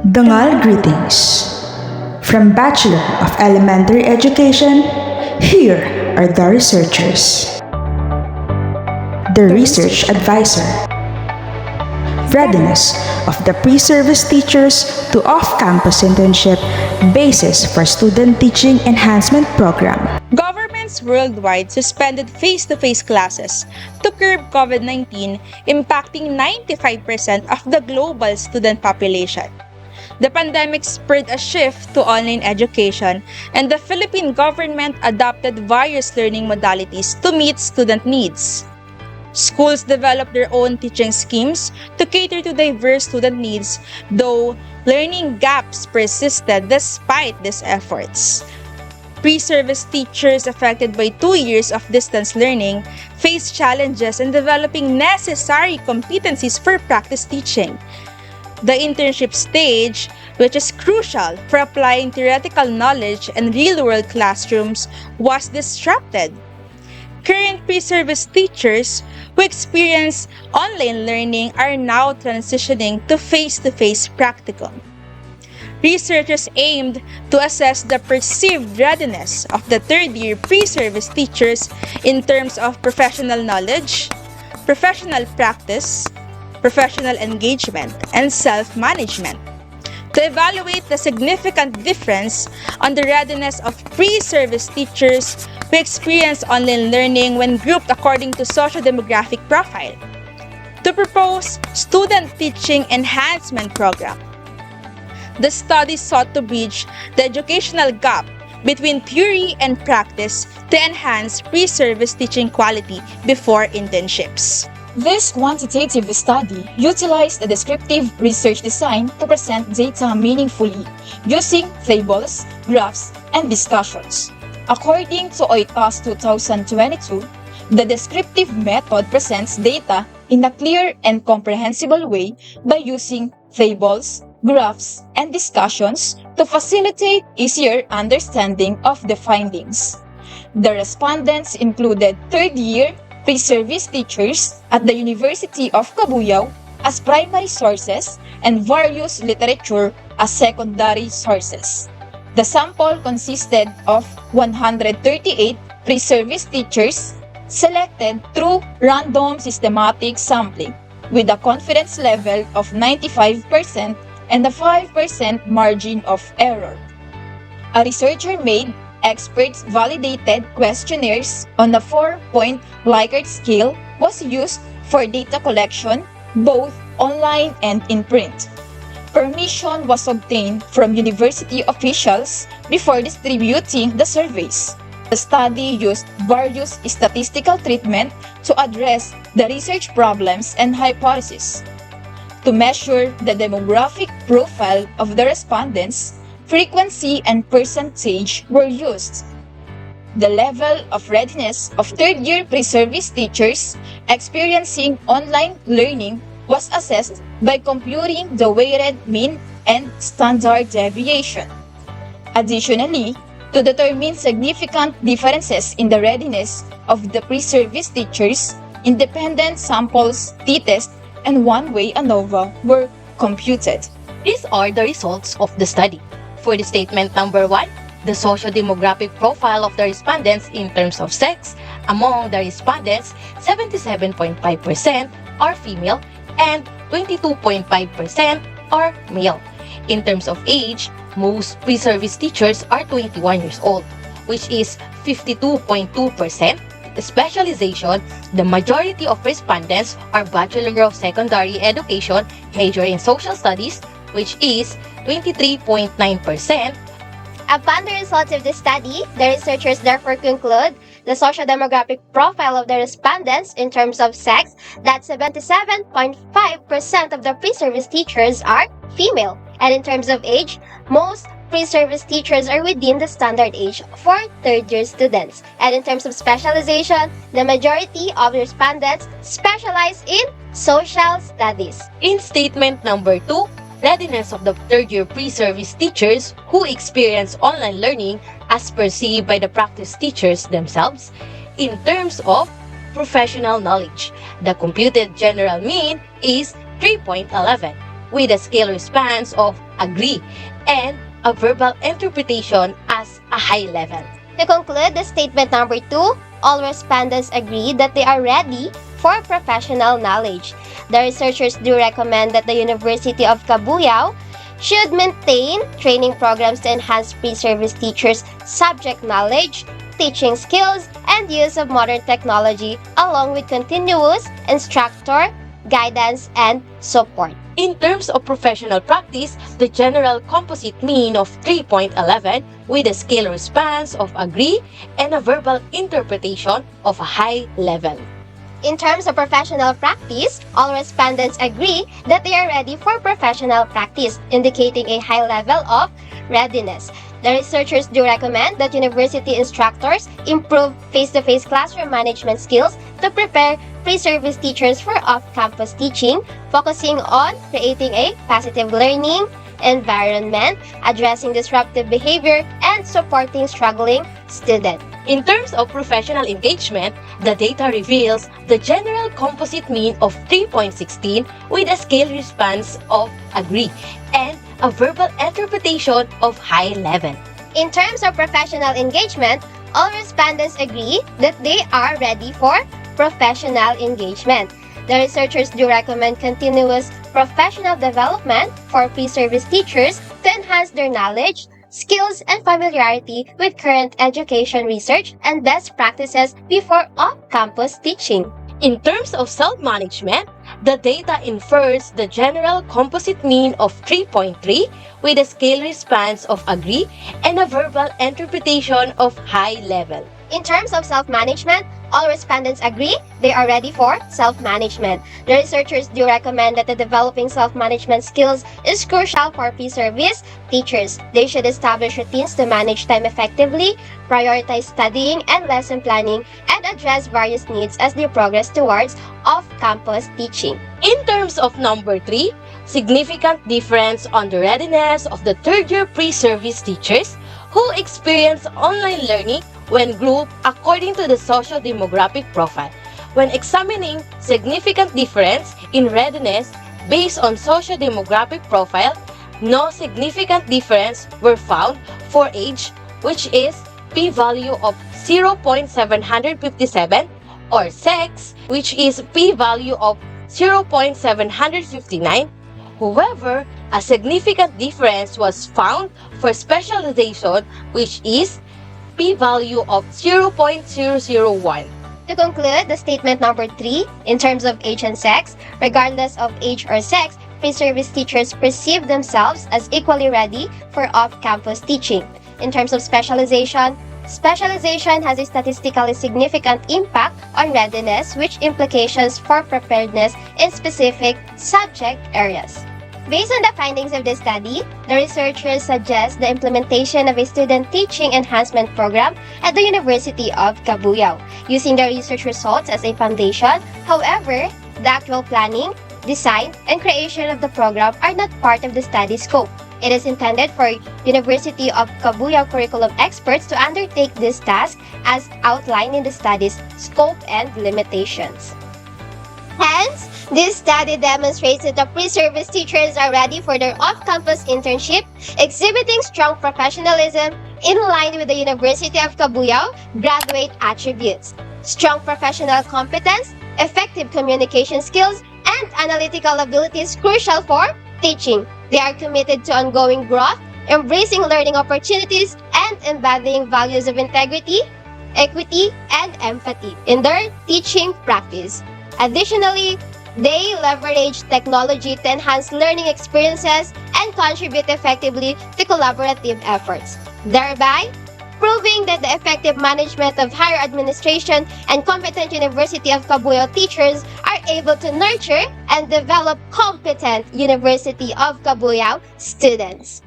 Dangal greetings. From Bachelor of Elementary Education, here are the researchers. The Research Advisor. Readiness of the pre-service teachers to off-campus internship basis for student teaching enhancement program. Governments worldwide suspended face-to-face classes to curb COVID-19, impacting 95% of the global student population. The pandemic spurred a shift to online education, and the Philippine government adopted various learning modalities to meet student needs. Schools developed their own teaching schemes to cater to diverse student needs, though learning gaps persisted despite these efforts. Pre-service teachers affected by 2 years of distance learning faced challenges in developing necessary competencies for practice teaching. The internship stage, which is crucial for applying theoretical knowledge in real-world classrooms, was disrupted. Current pre-service teachers who experience online learning are now transitioning to face-to-face practicum. Researchers aimed to assess the perceived readiness of the third-year pre-service teachers in terms of professional knowledge, professional practice, professional engagement, and self-management. To evaluate the significant difference on the readiness of pre-service teachers who experience online learning when grouped according to socio-demographic profile. To propose student teaching enhancement program. The study sought to bridge the educational gap between theory and practice to enhance pre-service teaching quality before internships. This quantitative study utilized a descriptive research design to present data meaningfully using tables, graphs, and discussions. According to OICAS 2022, the descriptive method presents data in a clear and comprehensible way by using tables, graphs, and discussions to facilitate easier understanding of the findings. The respondents included third-year pre-service teachers at the University of Cabuyao as primary sources and various literature as secondary sources. The sample consisted of 138 pre-service teachers selected through random systematic sampling with a confidence level of 95% and a 5% margin of error. A researcher made expert-validated questionnaires on a 4-point Likert scale was used for data collection, both online and in print. Permission was obtained from university officials before distributing the surveys. The study used various statistical treatment to address the research problems and hypotheses. To measure the demographic profile of the respondents, frequency and percentage were used. The level of readiness of third-year pre-service teachers experiencing online learning was assessed by computing the weighted mean and standard deviation. Additionally, to determine significant differences in the readiness of the pre-service teachers, independent samples, t-test, and one-way ANOVA were computed. These are the results of the study. For the statement number 1, the socio-demographic profile of the respondents in terms of sex. Among the respondents, 77.5% are female and 22.5% are male. In terms of age, most pre-service teachers are 21 years old, which is 52.2%. Specialization, the majority of respondents are Bachelor of Secondary Education, major in Social Studies, which is 23.9%. Upon the results of the study, the researchers therefore conclude the socio-demographic profile of the respondents in terms of sex that 77.5% of the pre-service teachers are female, and in terms of age, most pre-service teachers are within the standard age for third-year students. And in terms of specialization, the majority of the respondents specialize in social studies. In statement number 2, readiness of the third-year pre-service teachers who experience online learning as perceived by the practice teachers themselves in terms of professional knowledge. The computed general mean is 3.11. with a scale response of agree and a verbal interpretation as a high level. To conclude the statement number 2, all respondents agree that they are ready for professional knowledge. The researchers do recommend that the University of Cabuyao should maintain training programs to enhance pre-service teachers' subject knowledge, teaching skills, and use of modern technology, along with continuous instructor guidance and support. In terms of professional practice, the general composite mean of 3.11 with a scale response of agree and a verbal interpretation of a high level. In terms of professional practice, all respondents agree that they are ready for professional practice, indicating a high level of readiness. The researchers do recommend that university instructors improve face-to-face classroom management skills to prepare pre-service teachers for off-campus teaching, focusing on creating a positive learning environment, addressing disruptive behavior, and supporting struggling students. In terms of professional engagement, the data reveals the general composite mean of 3.16 with a scale response of agree and a verbal interpretation of high level. In terms of professional engagement, all respondents agree that they are ready for professional engagement. The researchers do recommend continuous professional development for pre-service teachers to enhance their knowledge, skills, and familiarity with current education research and best practices before off-campus teaching. In terms of self-management, the data infers the general composite mean of 3.3 with a scale response of agree and a verbal interpretation of high level. In terms of self-management, all respondents agree they are ready for self-management. The researchers do recommend that the developing self-management skills is crucial for pre-service teachers. They should establish routines to manage time effectively, prioritize studying and lesson planning, and address various needs as they progress towards off-campus teaching. In terms of number 3, significant difference on the readiness of the third-year pre-service teachers who experience online learning when grouped according to the social demographic profile. When examining significant difference in readiness based on social demographic profile, no significant difference were found for age, which is p-value of 0.757, or sex, which is p-value of 0.759. However, a significant difference was found for specialization, which is p-value of 0.001. To conclude the statement number 3, in terms of age and sex, regardless of age or sex, pre-service teachers perceive themselves as equally ready for off-campus teaching. In terms of specialization, specialization has a statistically significant impact on readiness, which implications for preparedness in specific subject areas. Based on the findings of the study, the researchers suggest the implementation of a student teaching enhancement program at the University of Cabuyao, using the research results as a foundation. However, the actual planning, design, and creation of the program are not part of the study scope. It is intended for University of Cabuyao curriculum experts to undertake this task as outlined in the study's scope and limitations. Hence, this study demonstrates that the pre-service teachers are ready for their off-campus internship, exhibiting strong professionalism in line with the University of Cabuyao graduate attributes. Strong professional competence, effective communication skills, and analytical abilities crucial for teaching. They are committed to ongoing growth, embracing learning opportunities, and embodying values of integrity, equity, and empathy in their teaching practice. Additionally, they leverage technology to enhance learning experiences and contribute effectively to collaborative efforts, thereby proving that the effective management of higher administration and competent University of Cabuyao teachers are able to nurture and develop competent University of Cabuyao students.